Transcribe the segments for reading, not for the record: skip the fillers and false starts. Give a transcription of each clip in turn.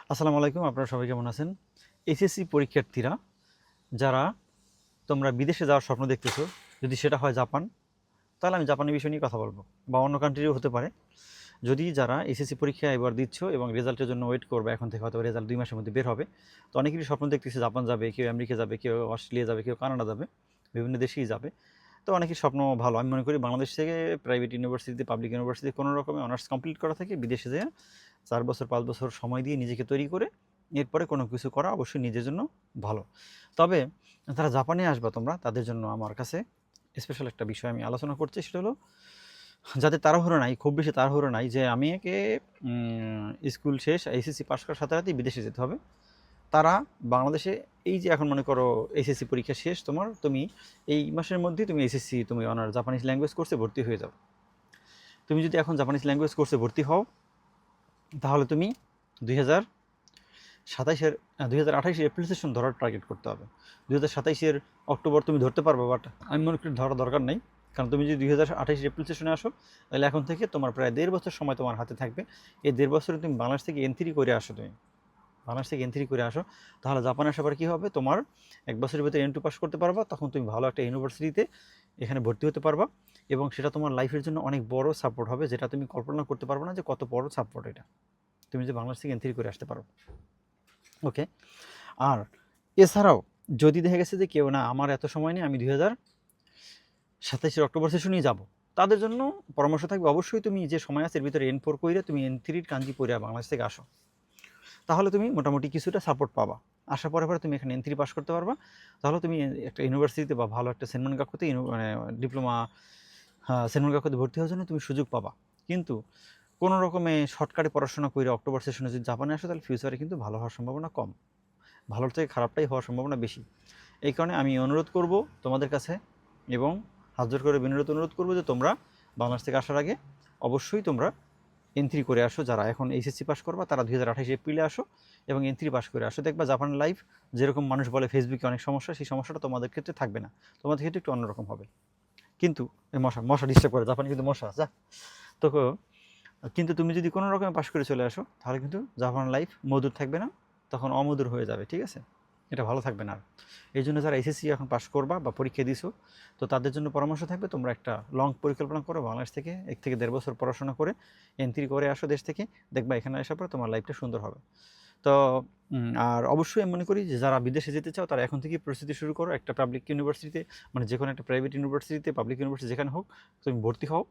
আসসালামু আলাইকুম, আপনারা সবাই কেমন আছেন? এইচএসসি পরীক্ষার্থীরা যারা তোমরা বিদেশে যাওয়ার স্বপ্ন দেখতেছো, যদি সেটা হয় জাপান, তাহলে আমি জাপানের বিষয় নিয়ে কথা বলবো, বা অন্য কান্ট্রিও হতে পারে। যদি যারা এইচএসসি পরীক্ষা এবার দিচ্ছ এবং রেজাল্টের জন্য ওয়েট করবে, এখন থেকে হয়তো রেজাল্ট 2 মাসের মধ্যে বের হবে, তো অনেকেরই স্বপ্ন দেখতেছে জাপান যাবে, কেউ আমেরিকা যাবে, কেউ অস্ট্রেলিয়া যাবে, কেউ কানাডা যাবে, বিভিন্ন দেশেই যাবে। তো অনেকের স্বপ্ন ভালো। আমি মনে করি বাংলাদেশ থেকে প্রাইভেট ইউনিভার্সিটিতে, পাবলিক ইউনিভার্সিটিতে কোনো রকমে অনার্স কমপ্লিট করা থেকে বিদেশে যেয়ে 4 বছর 5 বছর সময় দিয়ে নিজেকে তৈরি করে এরপরে কোনো কিছু করা অবশ্যই নিজের জন্য ভালো। তবে যারা জাপানে আসবা তোমরা, তাদের জন্য আমার কাছে স্পেশাল একটা বিষয় আমি আলোচনা করছি। সেটা হলো, যাদের তাড়াহুড়ো নাই, খুব বেশি তাড়াহুড়ো নাই যে আমি একে স্কুল শেষ এইচএসসি পাশ করার সাথে সাথেই বিদেশে যেতে হবে, তারা বাংলাদেশে এই যে এখন মনে করো এইচএসসি পরীক্ষা শেষ তোমার, তুমি এই মাসের মধ্যেই তুমি এইচএসসি তুমি অনার জাপানিজ ল্যাঙ্গুয়েজ কোর্সে ভর্তি হয়ে যাও। তুমি যদি এখন জাপানিজ ল্যাঙ্গুয়েজ কোর্সে ভর্তি হও, তাহলে তুমি 2027-এর 2028-এর এপ্রিল সেশন ধরার টার্গেট করতে হবে। 2027-এর অক্টোবর তুমি ধরতে পারবে, বাট আমি মনে করি ধরার দরকার নেই। কারণ তুমি যদি 2028-এর এপ্রিল সেশনে আসো, তাহলে এখন থেকে তোমার প্রায় 1.5 বছর সময় তোমার হাতে থাকবে। এই 1.5 বছরে তুমি বাংলাদেশ থেকে এন্ট্রি করে আসো, তুমি বাংলাদেশ থেকে এন্ট্রি করে আসো, তাহলে জাপানে আসার পর কী হবে, তোমার 1 বছরের ভিতরে N2 পাস করতে পারবা। তখন তুমি ভালো একটা ইউনিভার্সিটিতে এখানে ভর্তি হতে পারবা, এবং সেটা তোমার লাইফের জন্য অনেক বড় সাপোর্ট হবে, যেটা তুমি কল্পনা করতে পারবে না যে কত বড় সাপোর্ট এটা, তুমি যে বাংলাদেশ থেকে এন্ট্রি করে আসতে পারো। ওকে। আর এছাড়াও যদি দেখা গেছে যে কেউ না, আমার এত সময় নেই, আমি 2027-এর অক্টোবর সেশনেই যাব, তাদের জন্য পরামর্শ থাকবে অবশ্যই তুমি যে সময় আছে এর ভিতরে N4 কইরা তুমি N3-র কাঞ্জি পড়ে বাংলাদেশ থেকে আসো, তাহলে তুমি মোটামুটি কিছুটা সাপোর্ট পাবা। আসার পরে পরে তুমি এখানে N3 পাস করতে পারবা। তাহলে তুমি একটা ইউনিভার্সিটিতে বা ভালো একটা সেনমান কাকুতে মানে ডিপ্লোমা সেনমান কাকুতে ভর্তি হওয়ার জন্য তুমি সুযোগ পাবা। কিন্তু কোনো রকমে শর্টকাটে পড়াশোনা করে অক্টোবর সেশনে যদি জাপানে আসো, তাহলে ফিউচারে কিন্তু ভালো হওয়ার সম্ভাবনা কম, ভালোর থেকে খারাপটাই হওয়ার সম্ভাবনা বেশি। এই কারণে আমি অনুরোধ করব তোমাদের কাছে, এবং হাত জোর করে বিনীত অনুরোধ করব যে তোমরা বাংলাদেশ থেকে আসার আগে অবশ্যই তোমরা N3 করে আসো। যারা এখন এইচএসসি পাস করবা, তারা 2028 এপ্রিলে আসো এবং N3 পাস করে আসো। দেখবা জাপানের লাইফ যেরকম মানুষ বলে ফেসবুকে অনেক সমস্যা, সেই সমস্যাটা তোমাদের ক্ষেত্রে থাকবে না, তোমাদের ক্ষেত্রে একটু অন্যরকম হবে। কিন্তু এই মশা মশা ডিস্টার্ব করে, জাপানে কিন্তু মশা যা। তো কিন্তু তুমি যদি কোনো রকমে পাশ করে চলে আসো, তাহলে কিন্তু জাপান লাইফ মধুর থাকবে না, তখন অমধুর হয়ে যাবে, ঠিক আছে? এটা ভালো থাকবে না। আর এই জন্য যারা এসএসসি এখন পাশ করবা বা পরীক্ষা দিছো, তো তাদের জন্য পরামর্শ থাকবে তোমরা একটা লং পরিকল্পনা করো, বাংলাদেশ থেকে 1 থেকে 1.5 বছর পড়াশোনা করে N3 করে আসো দেশ থেকে, দেখবা এখানে আসার পরে তোমার লাইফটা সুন্দর হবে। তো আর অবশ্যই আমি মনে করি যে যারা বিদেশে যেতে চাও, তারা এখন থেকেই প্রস্তুতি শুরু করো। একটা পাবলিক ইউনিভার্সিটিতে, মানে যে কোনো একটা প্রাইভেট ইউনিভার্সিটিতে, পাবলিক ইউনিভার্সিটি যেখানে হোক, তুমি ভর্তি হও।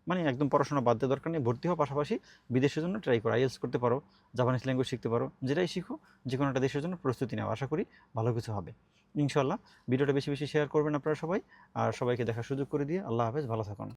মানে একদম পড়াশোনা বাদ দেওয়ার দরকার নেই, ভর্তি হও। পাশাপাশি বিদেশের জন্য ট্রাই করো, আইএলটিএস করতে পারো, জাপানিজ ল্যাঙ্গুয়েজ শিখতে পারো, যেটাই শিখো যে কোনো একটা দেশের জন্য প্রস্তুতি নাও। আশা করি ভালো কিছু হবে ইনশাল্লাহ। ভিডিওটা বেশি বেশি শেয়ার করবেন আপনারা সবাই, আর সবাইকে দেখার সুযোগ করে দিয়ে। আল্লাহ হাফেজ, ভালো থাকুন।